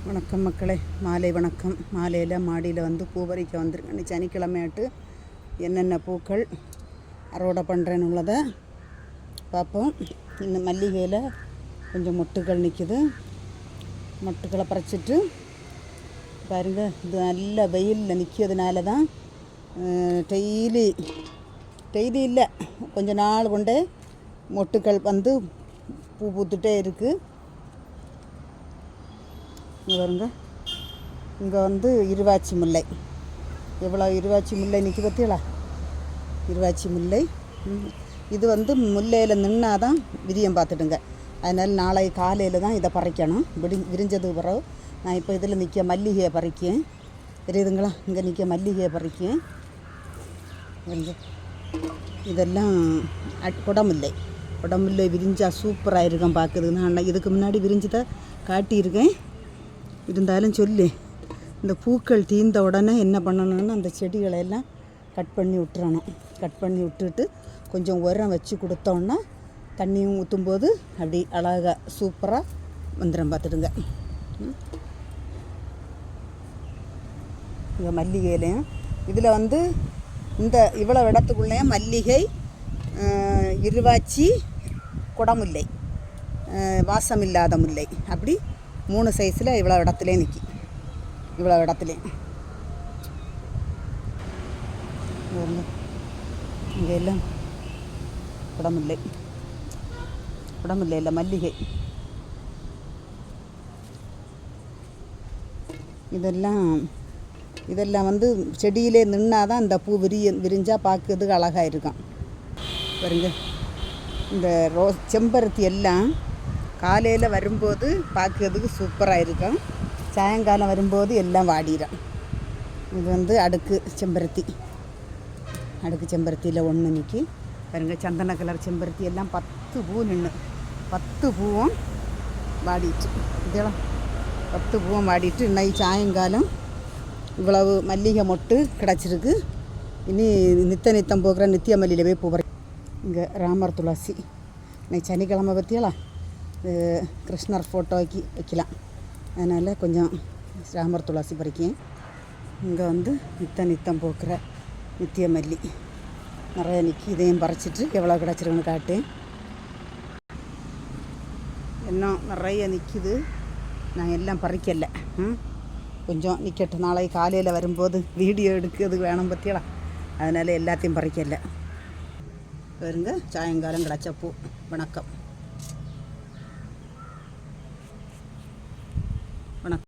வணக்கம் மக்களே, மாலை வணக்கம். மாலையில் மாடியில் வந்து பூ பறிக்க வந்துருக்கேன். சனிக்கிழமையாட்டு என்னென்ன பூக்கள் அறுவடை பண்ணுறேன்னு உள்ளதை பார்ப்போம். இந்த மல்லிகையில் கொஞ்சம் மொட்டுக்கள் நிற்கிது. மொட்டுக்களை பறிச்சிட்டு பாருங்கள், இது நல்ல வெயிலில் நிற்கிறதுனால தான் டெய்லி இல்லை, கொஞ்ச நாள் கொண்டே மொட்டுக்கள் வந்து பூ பூத்துட்டே இருக்குது. இங்கே வருங்க, இங்கே வந்து இருவாச்சி முல்லை. எவ்வளோ இருவாச்சி முல்லை நிற்கி பார்த்தீங்களா? இருவாச்சி முல்லை. இது வந்து முல்லையில் நின்னா தான் விரியம் பார்த்துடுங்க. அதனால் நாளை காலையில் தான் இதை பறிக்கணும். விரிஞ்சதுக்கு பிறகு நான் இப்போ இதில் நிற்க மல்லிகையை பறிக்கேன். தெரியுதுங்களா? இங்கே நிற்க மல்லிகையை பறிக்கேன். இதெல்லாம் குடமுல்லை. குடமுல்லை விரிஞ்சால் சூப்பராக இருக்கும் பார்க்குது. நான் இதுக்கு முன்னாடி விரிஞ்சதை காட்டியிருக்கேன். இருந்தாலும் சொல்லி, இந்த பூக்கள் தீர்ந்த உடனே என்ன பண்ணணும்னு அந்த செடிகளை எல்லாம் கட் பண்ணி விட்டுறணும். கட் பண்ணி விட்டுட்டு கொஞ்சம் உரம் வச்சு கொடுத்தோன்னா தண்ணியும் ஊற்றும்போது அப்படி அழகாக சூப்பராக வந்துடும் பார்த்துடுங்க. இங்கே மல்லிகையிலையும் இதில் வந்து இந்த இவ்வளோ இடத்துக்குள்ளேயும் மல்லிகை, இருவாச்சி, குடமுல்லை, வாசம் இல்லாத முல்லை, அப்படி 3 சைஸில் இவ்வளோ இடத்துலே நிற்கி. இவ்வளோ இடத்துலே இங்கே எல்லாம் குடமுல்லை இல்லை, மல்லிகை. இதெல்லாம் வந்து செடியிலே நின்னாதான் இந்த பூ விரிஞ்சால் பார்க்கறதுக்கு அழகாக இருக்கும். பாருங்க, இந்த செம்பருத்தி எல்லாம் காலையில் வரும்போது பார்க்கறதுக்கு சூப்பராக இருக்கும். சாயங்காலம் வரும்போது எல்லாம் வாடிடும். இது வந்து அடுக்கு செம்பருத்தியில் ஒன்று நிற்கி. பாருங்க, சந்தன கலர் செம்பருத்தி எல்லாம் 10 பூ நின்று 10 பூவும் வாடிட்டு. இதெல்லாம் 10 பூவும் வாடிட்டு இன்னைக்கு சாயங்காலம் இவ்வளவு மல்லிகை மொட்டு கிடச்சிருக்கு. இனி நித்தம் போகிற நித்திய மல்லியிலவே பூ பறி. இங்கே ராமர் துளசி. இன்னைக்கு சனிக்கிழமை பற்றியலாம் கிருஷ்ணர் ஃபோட்டோக்கு வைக்கலாம். அதனால் கொஞ்சம் ராமர் துளசி பறிக்கேன். இங்கே வந்து நித்தம் போக்குற நித்திய மல்லி நிறைய நிற்கி. இதையும் பறிச்சிட்டு எவ்வளோ கிடச்சிருக்குன்னு காட்டேன். இன்னும் நிறைய நிற்கிது. நான் எல்லாம் பறிக்கலை, கொஞ்சம் நிற்கட்டும். நாளைக்கு காலையில் வரும்போது வீடியோ எடுக்கிறதுக்கு வேணும் பற்றியலாம். அதனால் எல்லாத்தையும் பறிக்கலை. பாருங்க, சாயங்காலம் கிடச்ச பூ. வணக்கம்.